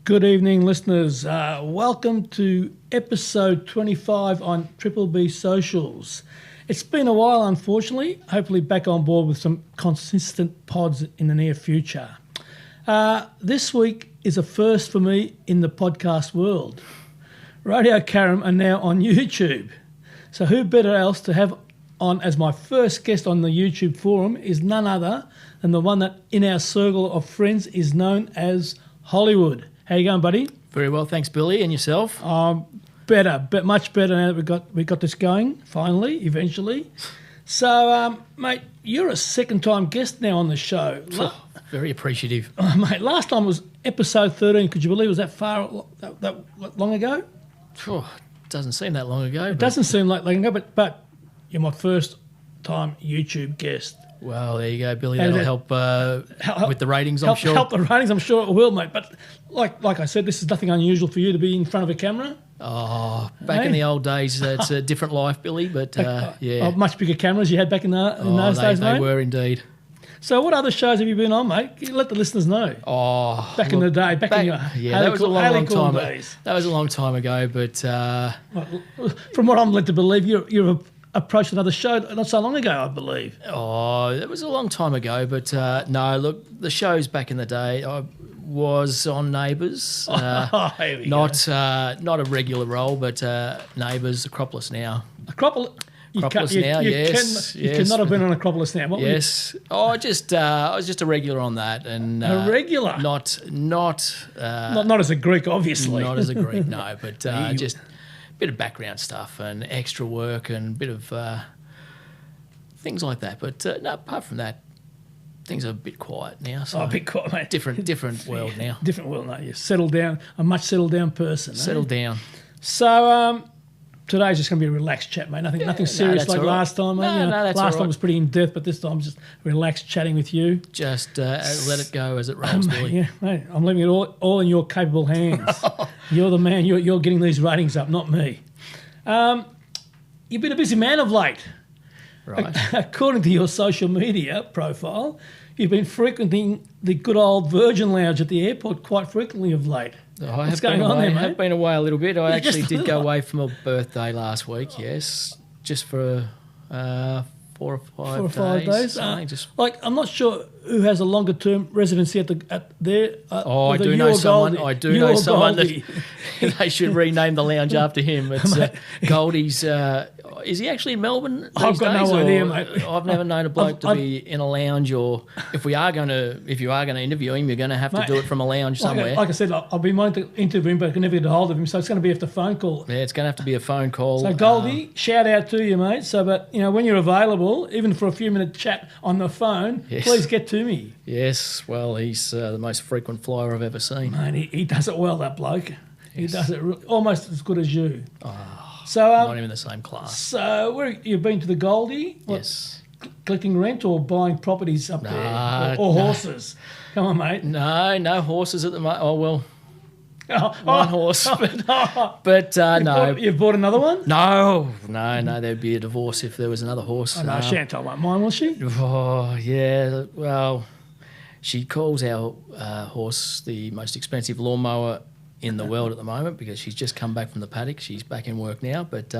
Good evening, listeners. Welcome to episode 25 on Triple B Socials. It's been a while, unfortunately. Hopefully back on board with some consistent pods in the near future. This week is a first for me in the podcast world. Radio Karam are now on YouTube. So who better else to have on as my first guest on the YouTube forum is none other than the one that in our circle of friends is known as Hollywood. How you going, buddy? Very well, thanks, Billy. And yourself? Better, but much better now that we got this going, finally, eventually. So, mate, you're a second-time guest now on the show. Very appreciative. Mate, last time was episode 13. Could you believe it was that long ago? Doesn't seem that long ago. It doesn't seem like long ago, but you're my first-time YouTube guest. Well, there you go, Billy. That'll help with the ratings, I'm sure. Help the ratings, I'm sure it will, mate. But like I said, this is nothing unusual for you to be in front of a camera. Oh, back in the old days, it's a different life, Billy. But yeah, much bigger cameras you had back in those days, mate. They were indeed. So, what other shows have you been on, mate? You let the listeners know. Back in the day, in your that was a long time days. That was a long time ago. But from what I'm led to believe, you've approached another show not so long ago, I believe. It was a long time ago. But no, look, the shows back in the day, I was on Neighbours. Not a regular role, but Neighbours, Acropolis Now. Acropolis Now, yes. You cannot have been on Acropolis Now. Yes. I was just a regular on that, and a regular. Not as a Greek, obviously. Not as a Greek, no. But just a bit of background stuff and extra work and a bit of things like that. But no, apart from that, things are a bit quiet now. So a bit quiet, mate. Different world now. Different world now. You settled down. A much settled down person. Settled down. So. Today's just going to be a relaxed chat, mate. Nothing serious like last time. Last time was pretty in-depth, but this time just relaxed chatting with you. Just let it go as it rolls, Billy. Yeah, mate. I'm leaving it all in your capable hands. You're the man. You're getting these ratings up, not me. You've been a busy man of late. Right. According to your social media profile, you've been frequenting the good old Virgin Lounge at the airport quite frequently of late. What's going on there, mate? I have been away a little bit. I actually did go away for my birthday last week, yes, just for 4 or 5 days. I'm not sure who has a longer term residency at there. I do know someone. I do know someone that they should rename the lounge after him. It's Goldie's. Is he actually in Melbourne? I've got no idea, mate. I've never known a bloke to be in a lounge, or if you are going to interview him, you're going to have to do it from a lounge somewhere. Like I said, I've been wanting to interview him, but I can never get a hold of him, so it's going to be after phone call. Yeah, it's going to have to be a phone call. So Goldie, shout out to you, mate. So, but when you're available, even for a few minute chat on the phone, please get to me. Yes, well, he's the most frequent flyer I've ever seen. Mate, he does it well, that bloke. Yes. He does it almost as good as you. So not even the same class. So where you've been to the Goldie? Yes. Collecting rent or buying properties up there? Or horses? Come on, mate. No horses at the moment. Oh, well, one horse. But no. You bought another one? No, there'd be a divorce if there was another horse. No, Chantal won't mind, will she? Oh, yeah, well, she calls our horse the most expensive lawnmower in the world at the moment because she's just come back from the paddock. She's back in work now, but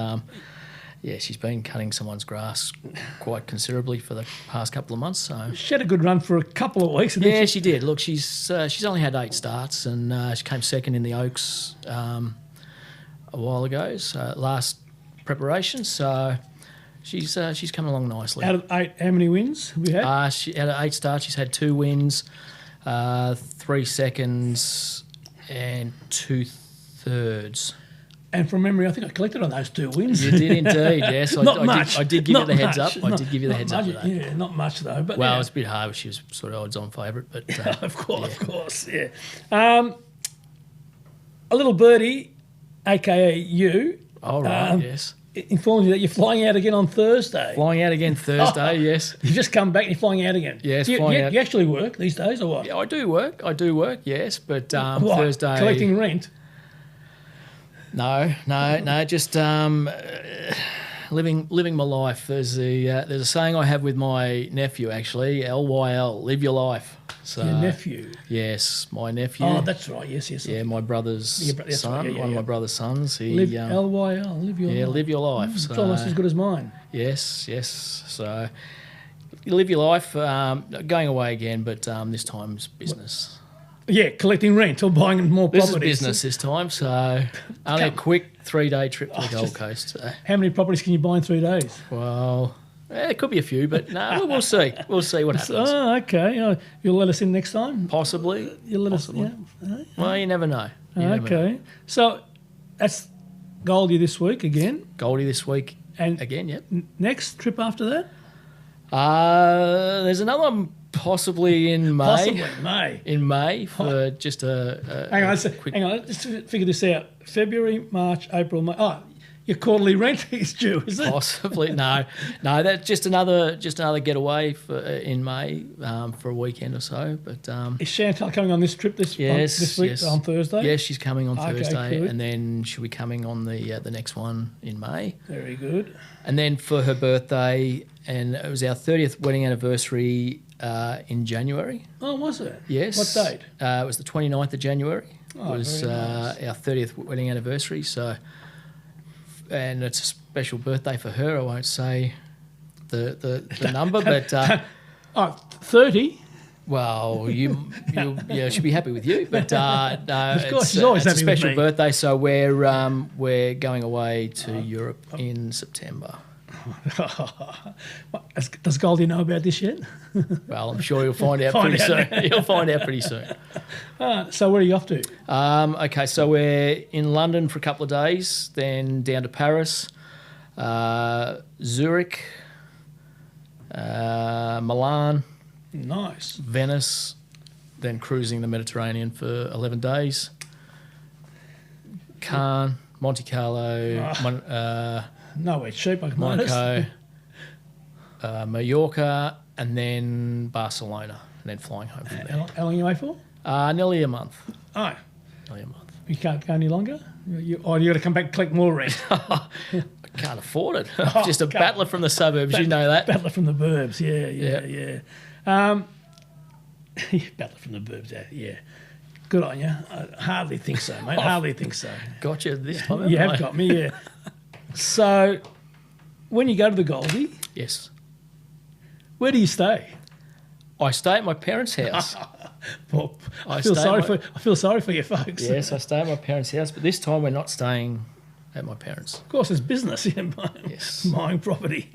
she's been cutting someone's grass quite considerably for the past couple of months. So she had a good run for a couple of weeks. Yeah, she did. Look, she's only had 8 starts, and she came second in the Oaks a while ago. So last preparation. So she's coming along nicely. Out of 8, how many wins have we had? Out of 8 starts, she's had 2 wins, 3 seconds. And 2/3. And from memory, I think I collected on those 2 wins. You did indeed, yes. Not much. I did give you the heads up. I did give you the heads up for that. Yeah, not much though. But it was a bit hard. She was sort of odds-on favourite, but of course, yeah. A little birdie, aka you. All right, yes. Informs you that you're flying out again on Thursday. Flying out again Thursday, yes. You've just come back and you're flying out again. Yes, flying out. You actually work these days or what? Yeah, I do work, yes. But Thursday... Collecting rent? No, just living my life. There's a saying I have with my nephew, actually, LYL, live your life. So, your nephew? Yes, my nephew. Oh, that's right. Yes. Yeah, my brother's son, right. one of my brother's sons. He, LYL, live your life. Yeah, live your life. It's almost as good as mine. Yes. So you live your life. Going away again, but this time's business. Yeah, collecting rent or buying more properties. This is business this time, so only a quick 3-day trip to the Gold Coast. So. How many properties can you buy in 3 days? Well, it could be a few, but no, we'll see. We'll see what happens. Oh, okay. You'll let us in next time? Possibly. You'll let us in? Yeah. Well, you never know. Okay. So that's Goldie this week again. Goldie this week and again, yep. Next trip after that? There's another one possibly in May. Possibly May. In May for just a hang on, quick... hang on. Let's figure this out. February, March, April, May. Oh, your quarterly rent is due, is it? Possibly. No. That's just another getaway in May for a weekend or so. But is Chantal coming on this trip this week on Thursday? Yes, she's coming on Thursday, good. and then she'll be coming on the next one in May. Very good. And then for her birthday, and it was our 30th wedding anniversary in January. Oh, was it? Yes. What date? It was the 29th of January. Oh, it was very nice. Our 30th wedding anniversary. So, and it's a special birthday for her. I won't say the number, but 30. Well, she'll be happy with you. But no, of course, she's always it's a happy with special me. birthday. So we're going away to Europe in September. Does Goldie know about this yet? Well, I'm sure you'll find out pretty soon. You'll find out pretty soon. So where are you off to? Okay, so we're in London for a couple of days, then down to Paris, Zurich, Milan, nice, Venice, then cruising the Mediterranean for 11 days, Cannes, Monte Carlo, nowhere cheap, I can Monaco, Mallorca, and then Barcelona, and then flying home from there. How long are you away for? Nearly a month. Oh. Nearly a month. You can't go any longer? You got to come back and collect more rent. I can't afford it. I'm just a battler from the suburbs, you know that. Battler from the burbs, yeah. Battler from the burbs, yeah. Good on you. I hardly think so, mate. Hardly think so. Got you this time. You have got me, yeah. So, when you go to the Goldie, yes, where do you stay? I stay at my parents' house. Well, I feel sorry for you folks. Yes, I stay at my parents' house, but this time we're not staying at my parents'. Of course, it's business. Yes, buying property.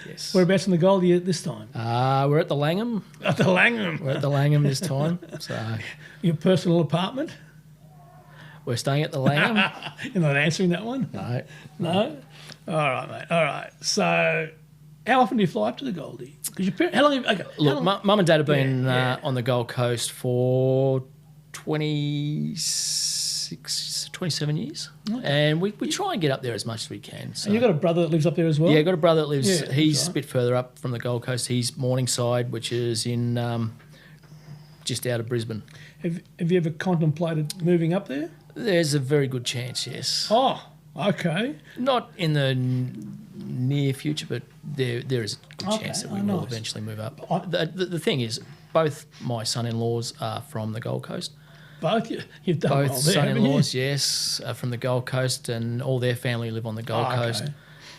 Yes. Whereabouts in the Goldie this time? We're at the Langham. At the Langham. We're at the Langham this time. So your personal apartment? We're staying at the Langham. You're not answering that one? No? All right, mate. All right. So, how often do you fly up to the Goldie? How long? Look, Mum and Dad have been on the Gold Coast for 27 years. Okay. And we try and get up there as much as we can. So. And you've got a brother that lives up there as well? Yeah, I've got a brother that lives, he's a bit further up from the Gold Coast. He's Morningside, which is in just out of Brisbane. Have you ever contemplated moving up there? There's a very good chance, yes. Oh, okay. Not in the near future, but there is a good chance that we will eventually move up. The thing is, both my son-in-laws are from the Gold Coast. Both? You've done well there, son-in-laws, yes, are from the Gold Coast, and all their family live on the Gold Coast.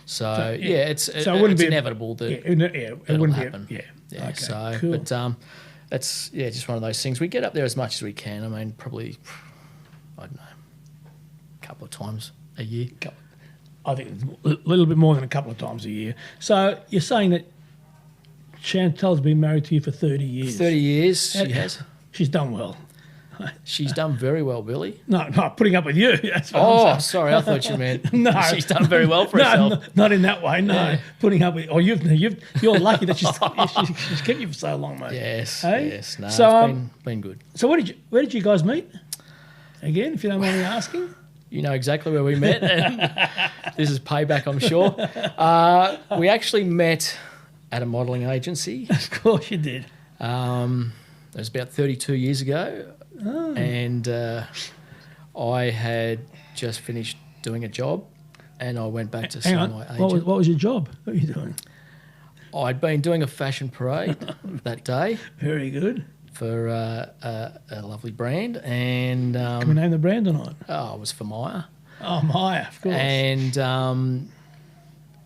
So it's inevitable that it wouldn't happen. Okay, so cool. But that's just one of those things. We get up there as much as we can. I mean, probably, I don't know, a couple of times a year. I think it's a little bit more than a couple of times a year. So you're saying that Chantal's been married to you for 30 years? 30 years, she has. She's done well. She's done very well, Billy. No, putting up with you. That's what I'm saying. Sorry, I thought you meant no. She's done very well for herself. Not in that way, no. Yeah. Putting up with, you're lucky that she's kept you for so long, mate. Yes, hey? Yes. No, so, it's been good. So where did you guys meet? Again, if you don't mind me asking. You know exactly where we met, and this is payback, I'm sure. We actually met at a modelling agency. Of course you did. It was about 32 years ago. Oh. And I had just finished doing a job, and I went back to see my agent. What was your job? What were you doing? I'd been doing a fashion parade that day. Very good. For a lovely brand. And can we name the brand or not? Oh, it was for Maya. Oh, Maya, of course. And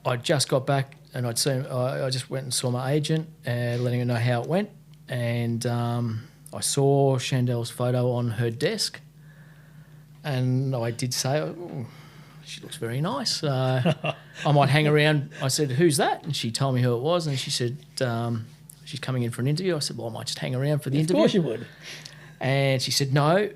I just got back and I just went and saw my agent letting her know how it went. And I saw Chandel's photo on her desk. And I did say, oh, she looks very nice. I might hang around. I said, who's that? And she told me who it was. And she said, she's coming in for an interview. I said, well, I might just hang around for the interview. Of course you would. And she said, no.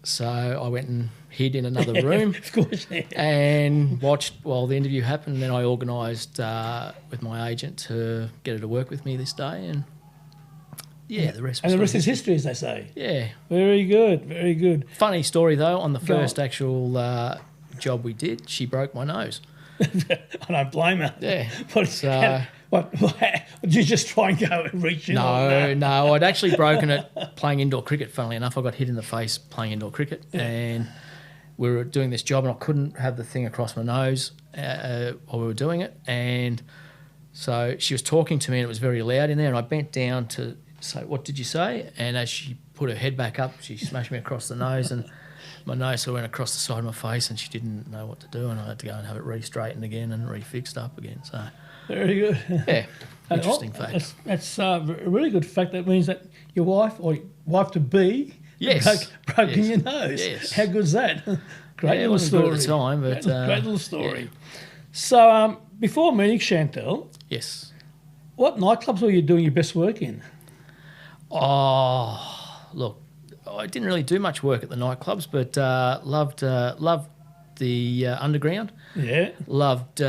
So I went and hid in another room. Of course. Yeah. And watched while the interview happened. And then I organised with my agent to get her to work with me this day. And the rest was... And the rest is history, as they say. Yeah. Very good, very good. Funny story, though, on the first actual job we did, she broke my nose. I don't blame her. Yeah. What, did you just try and go and reach in? No. I'd actually broken it playing indoor cricket, funnily enough. I got hit in the face playing indoor cricket. Yeah. And we were doing this job and I couldn't have the thing across my nose while we were doing it. And so she was talking to me and it was very loud in there. And I bent down to say, what did you say? And as she put her head back up, she smashed me across the nose and my nose sort of went across the side of my face and she didn't know what to do and I had to go and have it re-straightened again and re-fixed up again. So very good. Yeah, interesting fact. That's a really good fact. That means that your wife or wife-to-be broken your nose. Yes. How good's that? Great little story. Good at the time, but great little story. Yeah. So before meeting Chantel, yes, what nightclubs were you doing your best work in? Oh, look, I didn't really do much work at the nightclubs, but loved the Underground. Yeah. Loved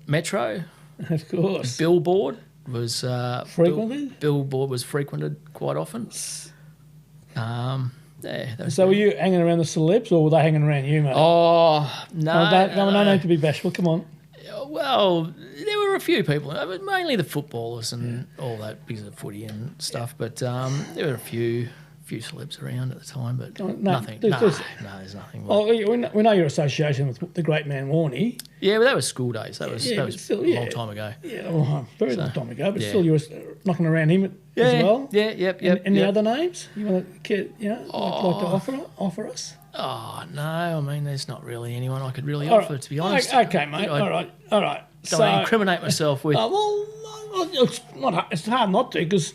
Metro. Of course. Billboard was frequented. Billboard was frequented quite often. So were you hanging around the celebs, or were they hanging around you, mate? Oh no, no need to be bashful. Come on. Well, there were a few people, mainly the footballers and all that because of footy and stuff. But there were a few celebs around at the time, but nothing. There's nothing. Well, we know your association with the great man Warney. Yeah, but that was school days. That was still, a long time ago. Yeah, very long time ago. But still, you were knocking around him as well. Yeah, yep. Any other names you want to, like to offer us? Oh no, I mean, there's not really anyone I could really offer, to be honest. Okay, mate. All right. Don't want to incriminate myself with. It's hard not to because.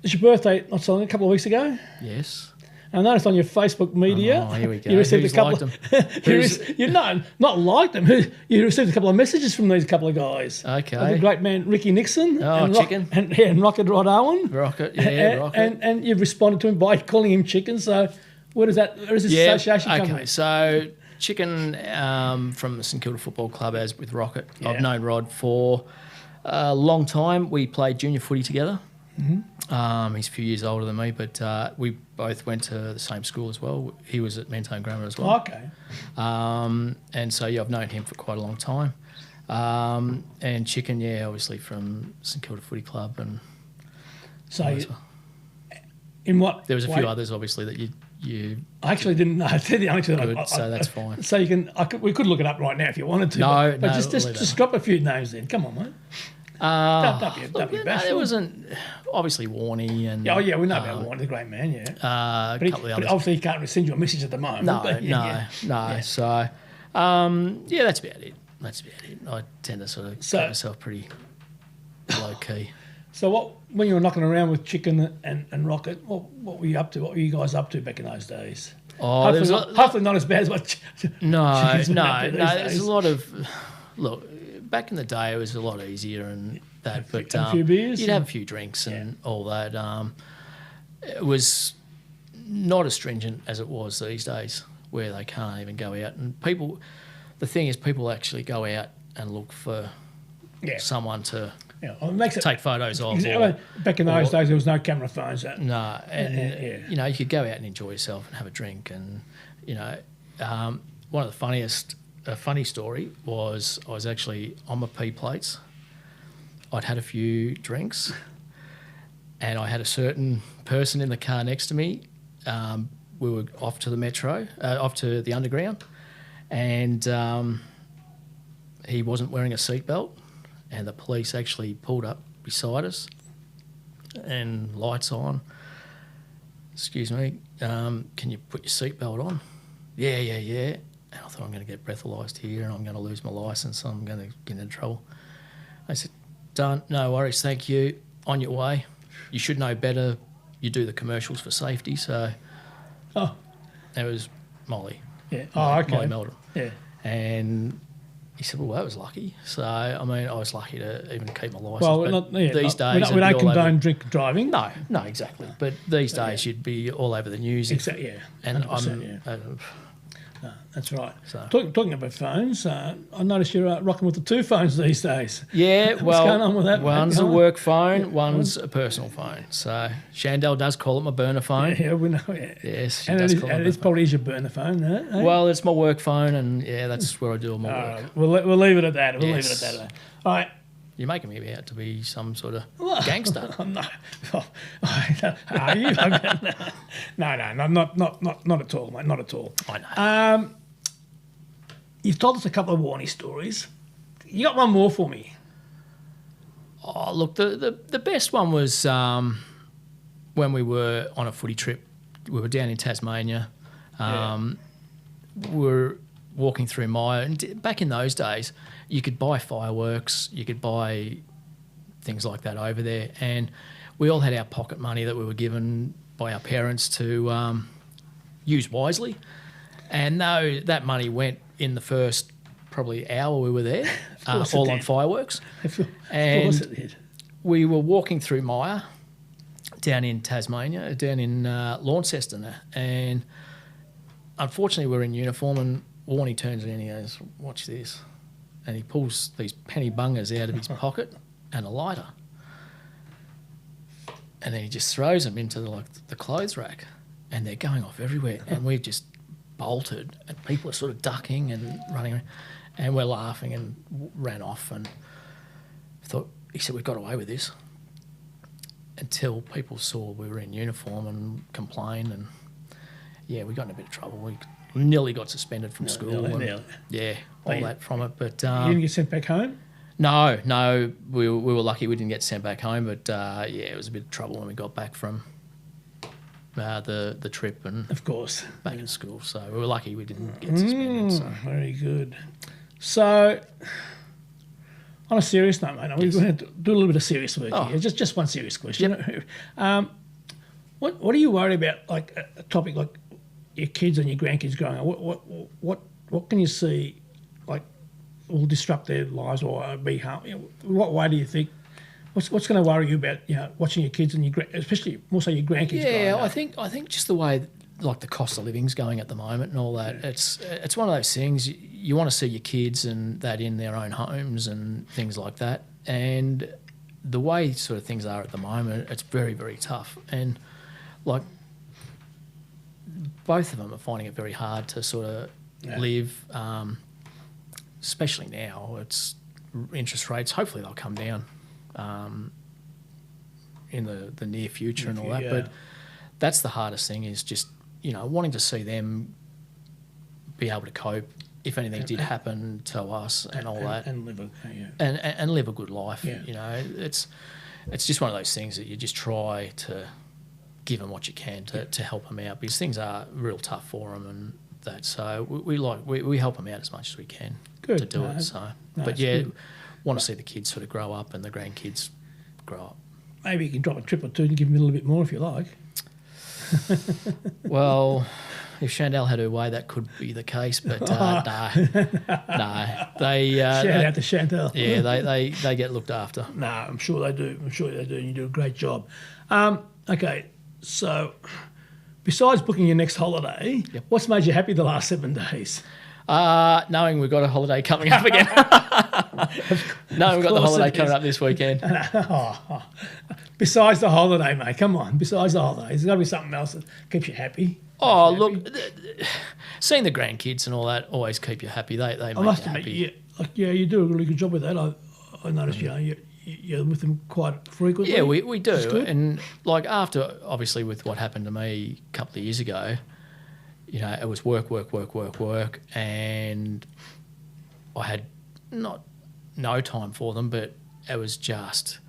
It's your birthday not so long, a couple of weeks ago. Yes. I noticed on your Facebook media. Oh, here we go. You received Who's a couple. Liked them? Not liked them. You received a couple of messages from these couple of guys. Okay. The great man Ricky Nixon. Chicken. And Rocket Rod Owen. Rocket. And you've responded to him by calling him Chicken. So where does this association come from? Okay, so Chicken from the St Kilda Football Club, as with Rocket. Yeah. I've known Rod for a long time. We played junior footy together. Mm-hmm. He's a few years older than me, but we both went to the same school as well. He was at Mentone Grammar as well. Okay. And so, I've known him for quite a long time. And Chicken, obviously from St Kilda Footy Club. And so, in what? There was a few others, obviously, that you. I actually didn't know. The only two so that's fine. So we could look it up right now if you wanted to. No, but just drop a few names in. Come on, mate. Don't be bashful. There wasn't obviously Warney and we know about Warney, the great man, a couple of others. But obviously he can't send you a message at the moment. No. Yeah. So that's about it. I tend to sort of keep myself pretty low key. So when you were knocking around with Chicken and Rocket, what were you up to? What were you guys up to back in those days? Oh, hopefully not as bad as what. No. There's a lot of look. Back in the day, it was a lot easier and that, but a few beers, you'd have a few drinks and all that. It was not as stringent as it was these days, where they can't even go out. And the thing is, people actually go out and look for someone to take photos of. Back in those days, there was no camera phones. No, and you could go out and enjoy yourself and have a drink. And one of the a funny story was I was actually on my P plates. I'd had a few drinks and I had a certain person in the car next to me. We were off to the Metro, off to the Underground, and he wasn't wearing a seatbelt, and the police actually pulled up beside us, and lights on. Excuse me, can you put your seatbelt on? Yeah. And I thought, I'm going to get breathalyzed here, and I'm going to lose my licence. I'm going to get into trouble. I said, done. No worries, thank you. On your way. You should know better. You do the commercials for safety, so. Oh. It was Molly. Yeah. Oh, okay. Molly Meldrum. Yeah. And he said, well, that was lucky. So, I mean, I was lucky to even keep my licence. Well, these days... We don't condone drink driving. No, exactly. But these days you'd be all over the news. Exactly, yeah. And no, that's right. So. Talking about phones, I noticed you're rocking with the two phones these days. Yeah, well, what's going on with that, one's a work phone, one's a personal phone. So Chandel does call it my burner phone. Yeah, we know. Yeah. Yes, she and does call it. And it's probably your burner phone, eh? Well, it's my work phone, and that's where I do all my work. We'll leave it at that. We'll leave it at that. All right. You're making me out to be some sort of gangster. No. Are you? No, not at all, mate. Not at all. I know. You've told us a couple of Warnie stories. You got one more for me? Oh, look, the best one was when we were on a footy trip. We were down in Tasmania. We were walking through Myer, and back in those days, you could buy fireworks, you could buy things like that over there, and we all had our pocket money that we were given by our parents to use wisely. And no, that money went in the first probably hour we were there, all on fireworks. Of course it did. We were walking through Myer down in Tasmania, down in Launceston, and unfortunately we're in uniform, and Warnie turns in and he goes, watch this. And he pulls these penny bungers out of his pocket and a lighter. And then he just throws them into the clothes rack, and they're going off everywhere. And we've just bolted, and people are sort of ducking and running around, and we're laughing and ran off. And he said, we've got away with this, until people saw we were in uniform and complained. And we got in a bit of trouble. We nearly got suspended from school. Nearly. Yeah, all that from it. But you didn't get sent back home? No, we were lucky we didn't get sent back home. But it was a bit of trouble when we got back from the trip, and of course back in school. So we were lucky we didn't get suspended. So. Very good. So on a serious note, mate, we're going to do a little bit of serious work here. Just one serious question. Yep. What are you worried about? Like a topic like your kids and your grandkids growing up. What can you see like will disrupt their lives or be harm? What way do you think? What's going to worry you about watching your kids and especially more so your grandkids? Yeah, I think just the way like the cost of living's going at the moment and all that. Yeah. It's one of those things you want to see your kids and that in their own homes and things like that. And the way sort of things are at the moment, it's very, very tough. And like both of them are finding it very hard to sort of live, especially now. It's interest rates. Hopefully they'll come down in the near future and all that. But that's the hardest thing is just, wanting to see them be able to cope if anything did happen to us and all that. And live and live a good life. Yeah. It's just one of those things that you just try to give them what you can to help them out, because things are real tough for them and that. So we help them out as much as we can to do it. So, but want to see the kids sort of grow up and the grandkids grow up. Maybe you can drop a trip or two and give them a little bit more if you like. Well, if Chandel had her way, that could be the case, but no. They shout out to Chandel. Yeah, they get looked after. No, I'm sure they do. And you do a great job. Okay, so besides booking your next holiday, what's made you happy the last 7 days? Knowing we've got a holiday coming up again. Knowing we've got the holiday coming up this weekend. Besides the holiday, mate, come on. Besides the holiday, there's got to be something else that keeps you happy. Oh, look, seeing the grandkids and all that always keep you happy. They make you happy. You do a really good job with that. I noticed, you're with them quite frequently. Yeah, we do. And like after, obviously, with what happened to me a couple of years ago, you know, it was work, and I had no time for them, but it was just.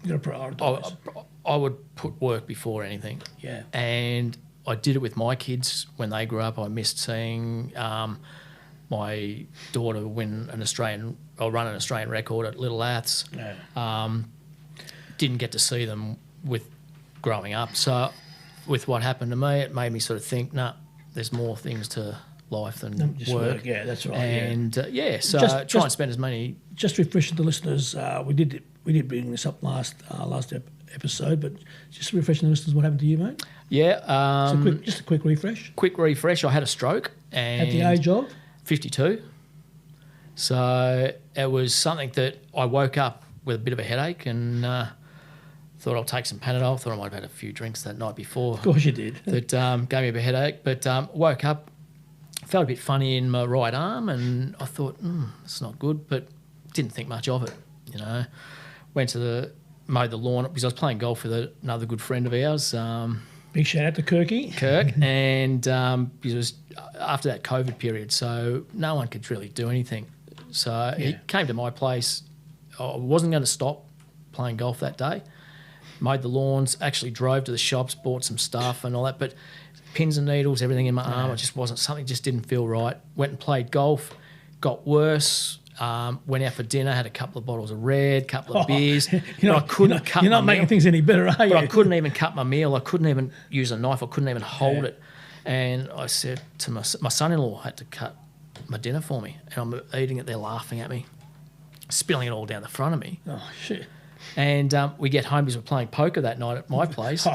You got to prioritise. I would put work before anything. Yeah. And I did it with my kids when they grew up. I missed seeing my daughter run an Australian record at Little Aths. Yeah. Didn't get to see them with growing up. So with what happened to me, it made me sort of think, there's more things to life than just work. Yeah, that's right. And so try and spend as many. Just refreshing the listeners, we did bring this up last episode, but just refreshing the listeners, what happened to you, mate? Yeah. Just a quick refresh. Quick refresh. I had a stroke. And at the age of? 52. So it was something that I woke up with a bit of a headache and thought I'll take some Panadol. Thought I might have had a few drinks that night before. Of course you did. That gave me a bit of a headache. But woke up, felt a bit funny in my right arm, and I thought, it's not good, but didn't think much of it, you know. Went to mowed the lawn because I was playing golf with another good friend of ours. Big shout out to Kirk, and because it was after that COVID period, so no one could really do anything. So he came to my place. I wasn't going to stop playing golf that day. Mowed the lawns, actually drove to the shops, bought some stuff and all that, but pins and needles, everything in my arm, it just wasn't, something just didn't feel right. Went and played golf, got worse. Went out for dinner, had a couple of bottles of red, couple of beers. You're not making things any better, are you? But I couldn't even cut my meal. I couldn't even use a knife. I couldn't even hold it. And I said to my son-in-law had to cut my dinner for me. And I'm eating it, they're laughing at me, spilling it all down the front of me. Oh, shit. And we get home because we're playing poker that night at my place.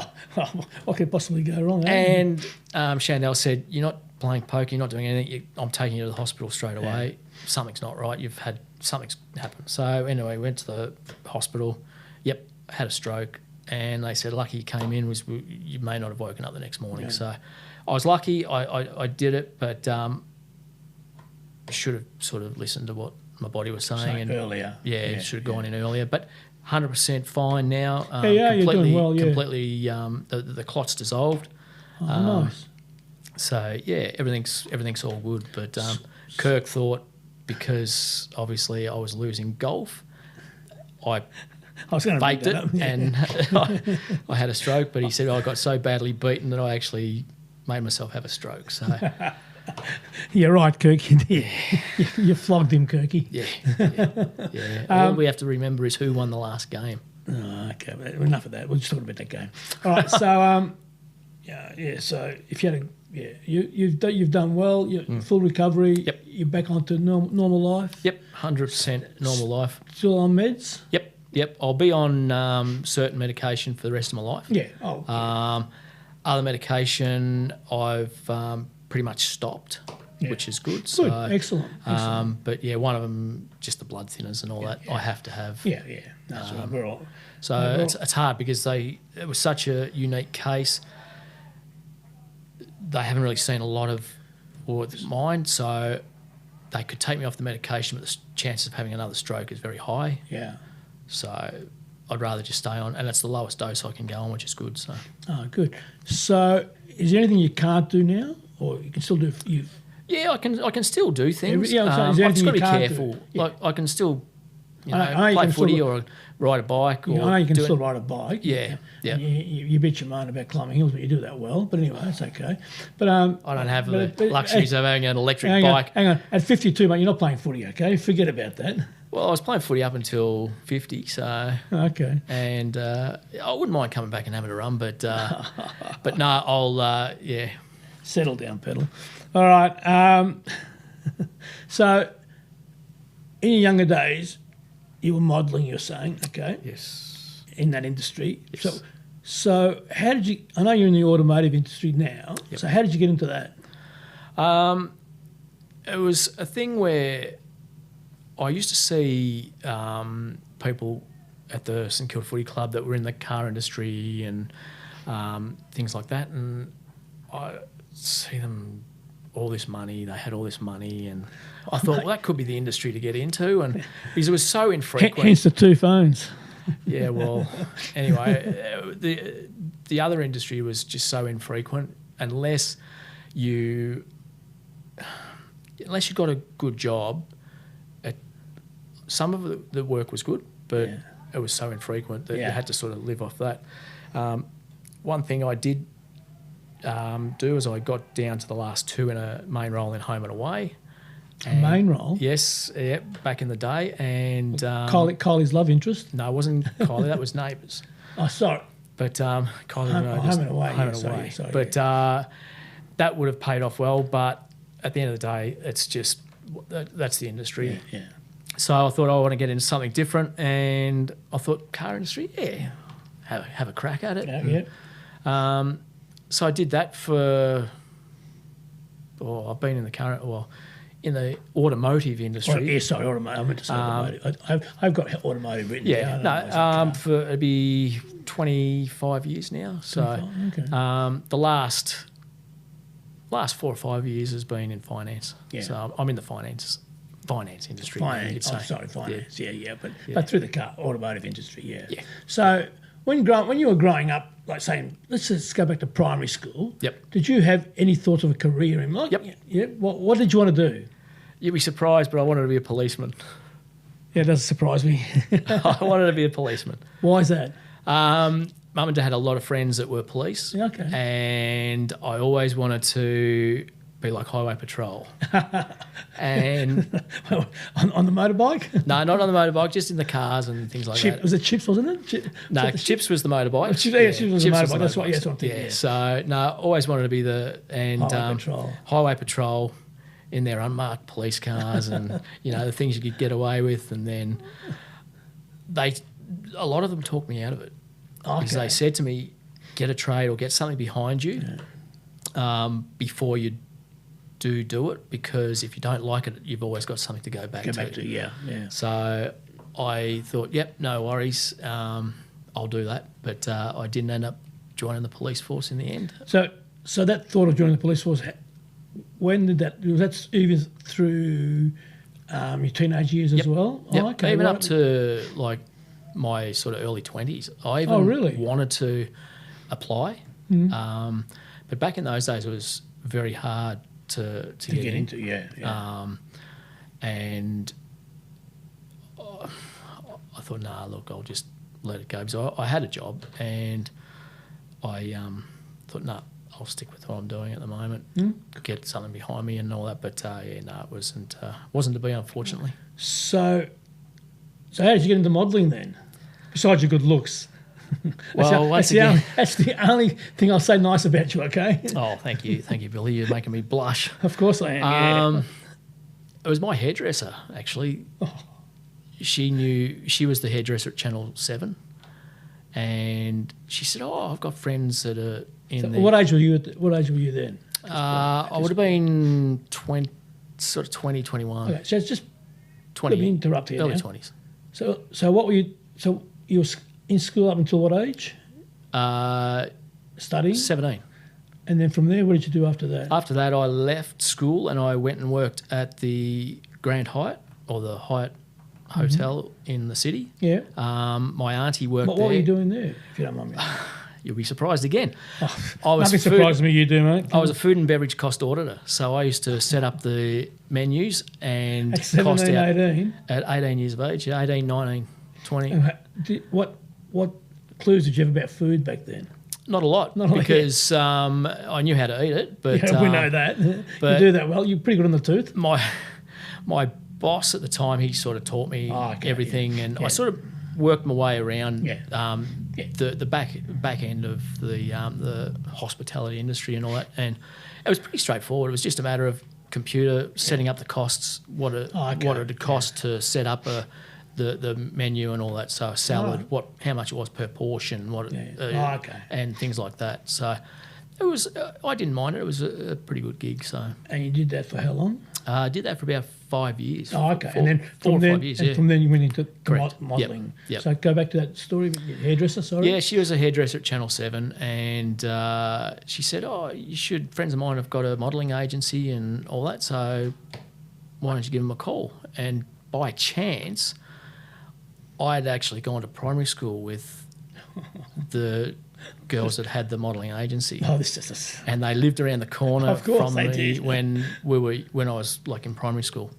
What could possibly go wrong? And Chandel said, you're not playing poker, you're not doing anything. I'm taking you to the hospital straight away. Something's not right. Something's happened. So anyway, went to the hospital. Yep, had a stroke. And they said, lucky you came in, you may not have woken up the next morning. Yeah. So I was lucky. I did it, but should have sort of listened to what my body was saying. And earlier. Yeah, should have gone in earlier. But 100% fine now. You're doing well, Completely, the clot's dissolved. Oh, nice. So, yeah, everything's all good. But Kirk thought, because obviously I was losing golf, I was going to faked it and I had a stroke. But he said I got so badly beaten that I actually made myself have a stroke. So you're right, Kirk. You did. You flogged him, Kirky. Yeah. All we have to remember is who won the last game. Oh, okay, but enough of that. We'll just talk about that game. All right. So So if you had you've done well. You're full recovery. Yep. You're back onto normal life. Yep. 100% normal life. Still on meds. Yep. I'll be on certain medication for the rest of my life. Yeah. Other medication I've pretty much stopped, which is good. So, excellent. But yeah, one of them, just the blood thinners and all that, I have to have. Yeah. No, we're all. So it's hard because it was such a unique case. They haven't really seen a lot of mine, so they could take me off the medication, but the chances of having another stroke is very high. Yeah. So I'd rather just stay on, and it's the lowest dose I can go on, which is good. So. Oh, good. So is there anything you can't do now, or you can still do? Yeah, I can still do things. I've just got to be careful. Yeah. Like I can still, play footy or ride a bike. I know you can still ride a bike. Yeah. You bitch your mind about climbing hills, but you do that well. But anyway, that's okay. But I don't have the luxuries of having an electric bike. Hang on. At 52, mate, you're not playing footy, okay? Forget about that. Well, I was playing footy up until 50, so... Okay. And I wouldn't mind coming back and having a run, but no, I'll, Settle down, pedal. All right. So, in your younger days, you were modelling, you're saying, okay? Yes. In that industry. Yes. So how did you... I know you're in the automotive industry now, so how did you get into that? It was a thing where... I used to see people at the St Kilda Footy Club that were in the car industry and things like that, and I see them all this money. They had all this money, and I thought, well, that could be the industry to get into, and because it was so infrequent. Hence the 2 phones. Yeah, well, anyway, the other industry was just so infrequent unless unless you got a good job, some of the work was good, but it was so infrequent that you had to sort of live off that. One thing I did do is I got down to the last 2 in a main role in Home and Away. Main role? Yes, back in the day. And Kylie's love interest? No, it wasn't Kylie. That was Neighbours. Oh, sorry. But Kylie, Home and Away. Home and Away. Sorry, but that would have paid off well. But at the end of the day, it's just that's the industry. Yeah. So I thought I want to get into something different, and I thought car industry, have a crack at it. So I did that for. I've been in the current in the automotive industry. Automotive. I meant to say automotive. I've got automotive written down. It'd be 25 years now. So the last 4 or 5 years has been in finance. Yeah. So I'm in the finance industry. Finance. Yeah. But through the automotive industry. Yeah. So when you were growing up, like saying, let's just go back to primary school. Yep. Did you have any thoughts of a career in mind? Yep. Yeah. What did you want to do? You'd be surprised, but I wanted to be a policeman. Yeah, it doesn't surprise me. I wanted to be a policeman. Why is that? Mum and Dad had a lot of friends that were police. Yeah, okay. And I always wanted to be like Highway Patrol. And on the motorbike? No, not on the motorbike, just in the cars and things like that. Was it Chips, wasn't it? Chips was the motorbike. Chips was the motorbike. That's what I'm thinking. Yeah. So I always wanted to be Highway Patrol in their unmarked police cars and the things you could get away with, and then a lot of them talked me out of it. Because they said to me, get a trade or get something behind you before you do it, because if you don't like it, you've always got something to go back to. Yeah. So I thought, no worries, I'll do that. But I didn't end up joining the police force in the end. So that thought of joining the police force, when did that? Was that even through your teenage years as well? Yep. Oh, okay. Even up to like my sort of early 20s. I even wanted to apply. Mm-hmm. But back in those days, it was very hard to get into. And I thought, look, I'll just let it go. So I had a job, and I thought, I'll stick with what I'm doing at the moment. Get something behind me and all that. But it wasn't to be, unfortunately. So how did you get into modelling then? Besides your good looks. Well, that's the only thing I'll say nice about you, okay? Oh, thank you, Billy. You're making me blush. Of course I am. It was my hairdresser, actually. Oh. She was the hairdresser at Channel 7, and she said, I've got friends that are in there. What age were you then? I would have been 20, 21. Okay, so it's just 20. Let me interrupt here. Early now. 20s. So what were you? So you were in school up until what age? Studying? 17. And then from there, what did you do after that? After that, I left school and I went and worked at the Grand Hyatt, or the Hyatt Hotel in the city. Yeah. My auntie worked there. What were you doing there, if you don't mind me? You'll be surprised again. Nothing surprises me you do, mate. I was a food and beverage cost auditor, so I used to set up the menus and at 17, 18? At 18 years of age, 18, 19, 20. What clues did you have about food back then? Not a lot, because I knew how to eat it. But we know that. But you do that well. You're pretty good on the tooth. My boss at the time, he sort of taught me everything, and I sort of worked my way around the back end of the hospitality industry and all that, and it was pretty straightforward. It was just a matter of computer setting up the costs, what it would cost to set up the menu and all that. So a salad, how much it was per portion, and things like that. So it was. I didn't mind it. It was a pretty good gig. So. And you did that for how long? I did that for about 5 years. Oh, okay. And then from 5 years, from then you went into modelling. Yep. So go back to that story with your hairdresser, sorry. Yeah, she was a hairdresser at Channel 7, and she said, friends of mine have got a modelling agency and all that, so why don't you give them a call? And by chance, I had actually gone to primary school with the girls that had the modelling agency. Oh, this is and they lived around the corner Of course from they me did. when I was like in primary school.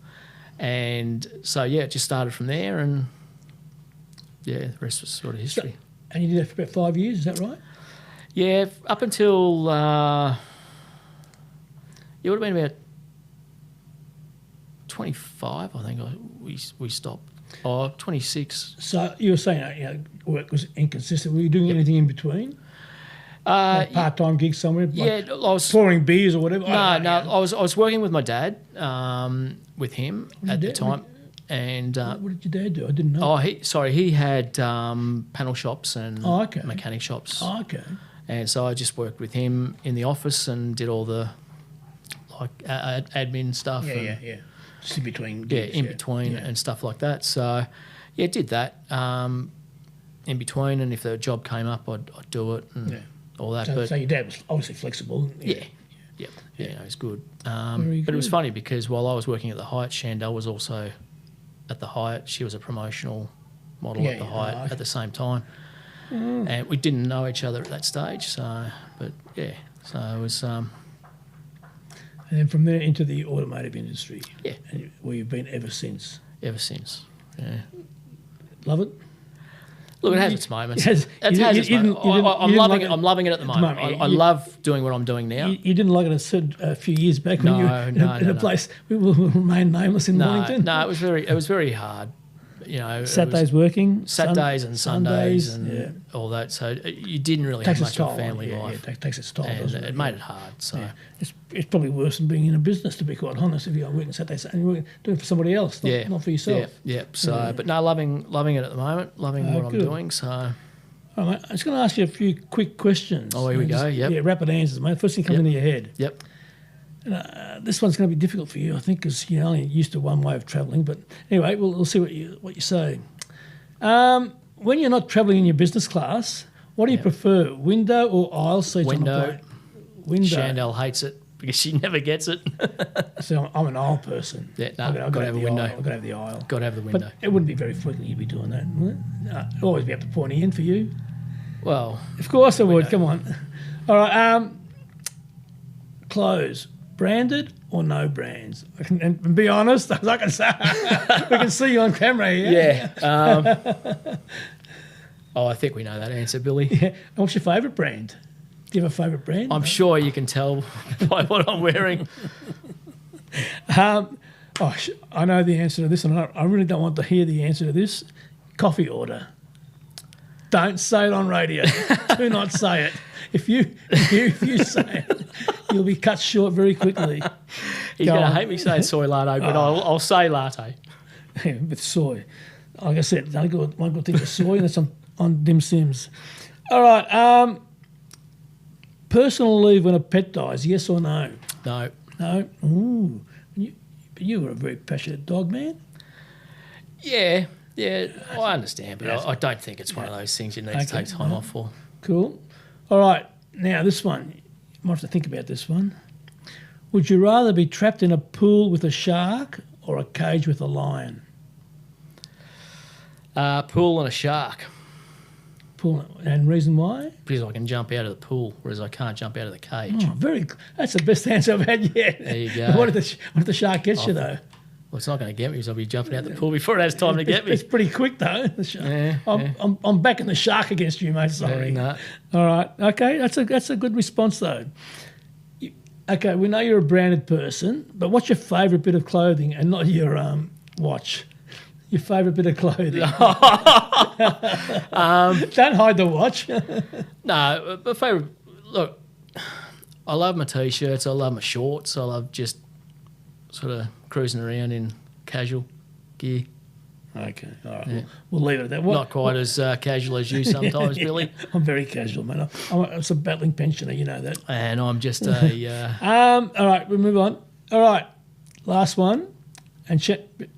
And so it just started from there, and the rest was sort of history. And you did that for about 5 years, is that right? Yeah, up until it would have been about 25, I think. We stopped. 26. So you were saying work was inconsistent. Were you doing anything in between? Like part-time gigs somewhere? Yeah, I was pouring beers or whatever? No, I was working with my dad, with him at the time. And what did your dad do? I didn't know. He had panel shops and mechanic shops. Oh, okay. And so I just worked with him in the office and did all the admin stuff. Yeah. Just in between gigs. In between and stuff like that. So, did that in between, and if the job came up, I'd do it and all that. So your dad was obviously flexible. Yeah, it was good. But it was funny because while I was working at the Hyatt, Chandel was also at the Hyatt. She was a promotional model at the Hyatt at the same time. And we didn't know each other at that stage. So it was... And then from there into the automotive industry. Yeah. And where you've been ever since. Ever since, yeah. Love it? Look, it has its moments. I'm loving it at the moment. I love doing what I'm doing now. You didn't like it a few years back when you were in a place we will remain nameless in Mornington? No, it was very hard. Saturdays working, Saturdays and Sundays and all that. So you didn't really have much of a family life. Yeah, it takes its toll. And it made it hard. So it's probably worse than being in a business, to be quite honest. If you're working Saturdays and you're doing it for somebody else, not for yourself. Yeah. So, but no, loving it at the moment. Loving what I'm doing. So. All right, mate. I'm just going to ask you a few quick questions. Oh, here we go. Yep. Yeah, rapid answers, mate. First thing comes into your head. Yep. This one's going to be difficult for you, I think, because you're only used to one way of travelling. But anyway, we'll see what you say. When you're not travelling in your business class, what do you prefer, window or aisle seats on the plane? Window. Chandel hates it because she never gets it. So I'm an aisle person. Yeah, I've got to have a window. I've got to have the aisle. Got to have the window. But it wouldn't be very frequent you'd be doing that, would it? It'd always be up to pointy end for you. Well, of course I would. Come on. All right. Clothes. Branded or no brands? And be honest, as I can say, we can see you on camera here. Yeah. I think we know that answer, Billy. Yeah. What's your favourite brand? Do you have a favourite brand? I'm sure you can tell by what I'm wearing. I know the answer to this, and I really don't want to hear the answer to this. Coffee order. Don't say it on radio. Do not say it. If you say it, you'll be cut short very quickly. He's going to hate me saying soy latte, but I'll say latte. Yeah, with soy. Like I said, one good thing with soy, and that's on Dim Sims. All right. Personal leave when a pet dies, yes or no? No. No? Ooh. You were a very passionate dog man. Yeah, I understand, but I don't think it's one of those things you need to take time off for. Cool. All right, now this one. You might have to think about this one. Would you rather be trapped in a pool with a shark or a cage with a lion? Pool and a shark. Pool, and reason why? Because I can jump out of the pool, whereas I can't jump out of the cage. Oh, that's the best answer I've had yet. There you go. What if the shark gets you, though? Well, it's not going to get me because I'll be jumping out the pool before it has time to get me. It's pretty quick, though. The shark. I'm backing the shark against you, mate. Sorry. No. All right. Okay, that's a good response, though. Okay, we know you're a branded person, but what's your favourite bit of clothing, and not your watch? Your favourite bit of clothing. Don't hide the watch. No, my favourite. Look, I love my t-shirts. I love my shorts. I love just sort of cruising around in casual gear. Okay, all right. Yeah. We'll leave it at that. Not quite as casual as you sometimes, Billy. I'm very casual, man. I'm a battling pensioner, you know that. And I'm just a... all right, we'll move on. All right, last one. And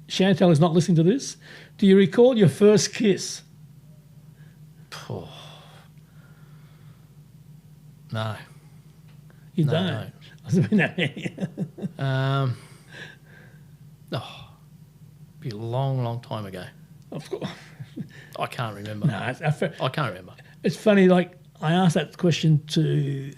Chantal is not listening to this. Do you recall your first kiss? Oh. No. You don't? Be a long, long time ago. Of course. I can't remember. No, I can't remember. It's funny, like, I asked that question to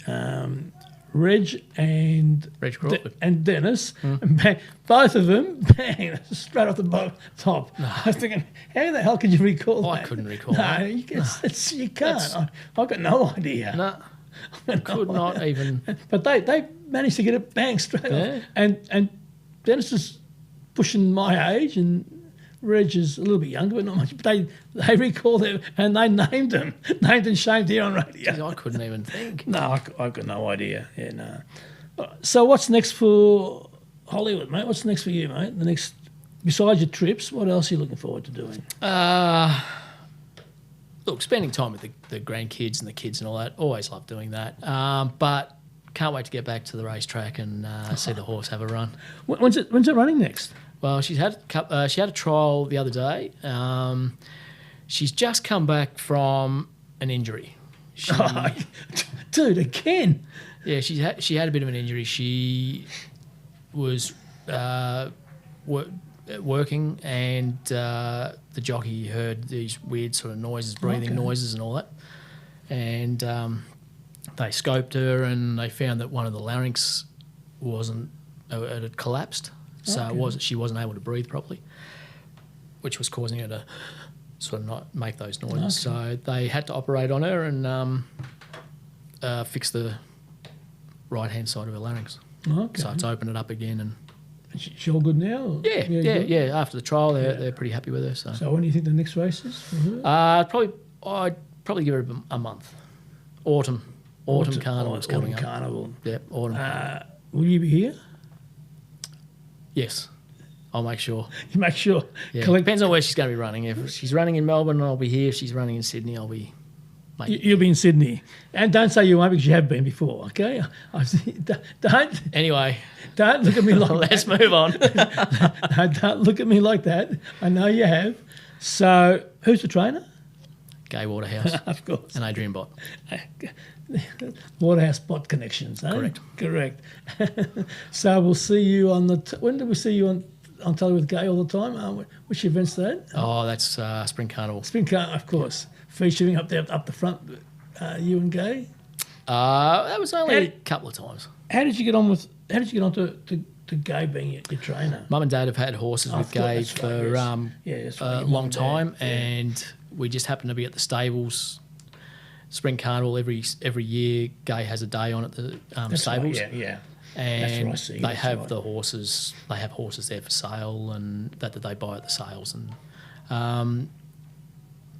Reg and Crawford and Dennis, and bang, both of them, bang, straight off the top. No. I was thinking, how the hell could you recall that? I couldn't recall no, that. You can't. I've got no idea. No, I could not even. But they managed to get it bang straight off. And Dennis is pushing my age, and Reg is a little bit younger, but not much. But they recalled it, and they named him, named and shamed here on radio. Jeez, I couldn't even think. No, I've got no idea. Yeah, no. So what's next for Hollywood, mate? What's next for you, mate? The next, besides your trips, what else are you looking forward to doing? Look, spending time with the grandkids and the kids and all that. Always love doing that. But can't wait to get back to the racetrack and see the horse have a run. When's it running next? Well, she had a trial the other day. She's just come back from an injury. Dude, again? Yeah, she had a bit of an injury. She was working, and the jockey heard these weird sort of noises, breathing noises and all that. And they scoped her, and they found that one of the larynx it had collapsed. So she wasn't able to breathe properly, which was causing her to sort of not make those noises. Okay. So they had to operate on her and fix the right-hand side of her larynx. Okay. So it's opened it up again. And she all good now? Yeah. After the trial, they're pretty happy with her. So when do you think the next race is for her? I'd probably give her a month. Autumn Carnival is coming up. Autumn Carnival. Yep, Autumn Carnival. Will you be here? Yes, I'll make sure. You make sure. Yeah. Depends on where she's going to be running. If she's running in Melbourne, I'll be here. If she's running in Sydney, I'll be... You'll be in Sydney. And don't say you won't because you have been before, okay? Anyway. Don't look at me like Let's move on. No, don't look at me like that. I know you have. So who's the trainer? Gay Waterhouse. Of course. And Adrian Bott. Waterhouse Bott connections, eh? Correct. So we'll see you on when did we see you on telly with Gay all the time? Which event's that? Oh, that's Spring Carnival. Spring Carnival, of course. Featuring up there, up the front, you and Gay? That was only a couple of times. How did you get on to Gay being your trainer? Mum and Dad have had horses with Gay for a long time, and we just happened to be at the stables. Spring Carnival every year, Gay has a day on at the stables. Right, yeah. And that's right, they have the horses. They have horses there for sale, and that they buy at the sales. And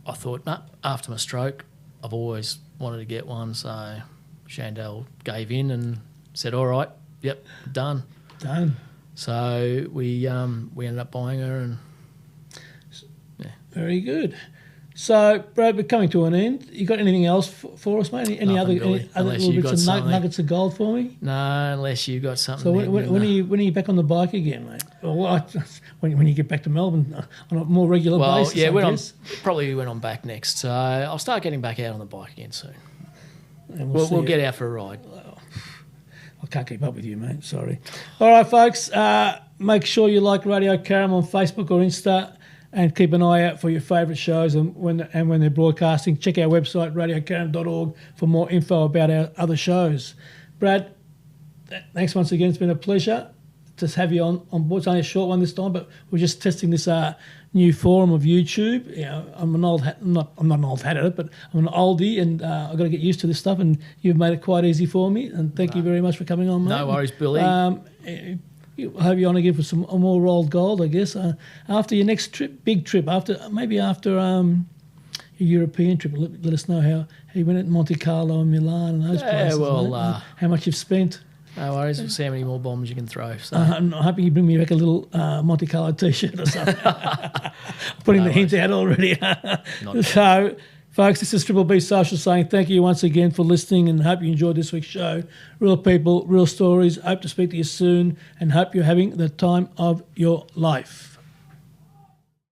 I thought, after my stroke, I've always wanted to get one. So Chandel gave in and said, "All right, yep, done." So we ended up buying her, and very good. So, Brad, we're coming to an end. You got anything else for us, mate? Any other little bits of nuggets of gold for me? No, unless you got something. So when are you back on the bike again, mate? Well, when you get back to Melbourne on a more regular basis. Yeah, probably when I'm back next. So I'll start getting back out on the bike again soon. And we'll get out for a ride. I can't keep up with you, mate. Sorry. All right, folks. Make sure you like Radio Caram on Facebook or Insta. And keep an eye out for your favourite shows and when they're broadcasting. Check our website, radiocaram.org, for more info about our other shows. Brad, thanks once again. It's been a pleasure to have you on board. It's only a short one this time, but we're just testing this new forum of YouTube. You know, I'm not an old hat at it, but I'm an oldie, and I've got to get used to this stuff. And you've made it quite easy for me. And thank you very much for coming on, mate. No worries, Billy. I hope you're on again for some more rolled gold, I guess. After your next big trip, after your European trip, let us know how you went at Monte Carlo and Milan and those places. Well, how much you've spent. No worries. We'll see how many more bombs you can throw. So. I'm hoping you bring me back a little Monte Carlo T-shirt or something. Putting the hint out already. So, folks, this is Triple B Social saying thank you once again for listening, and hope you enjoyed this week's show. Real people, real stories. Hope to speak to you soon, and hope you're having the time of your life.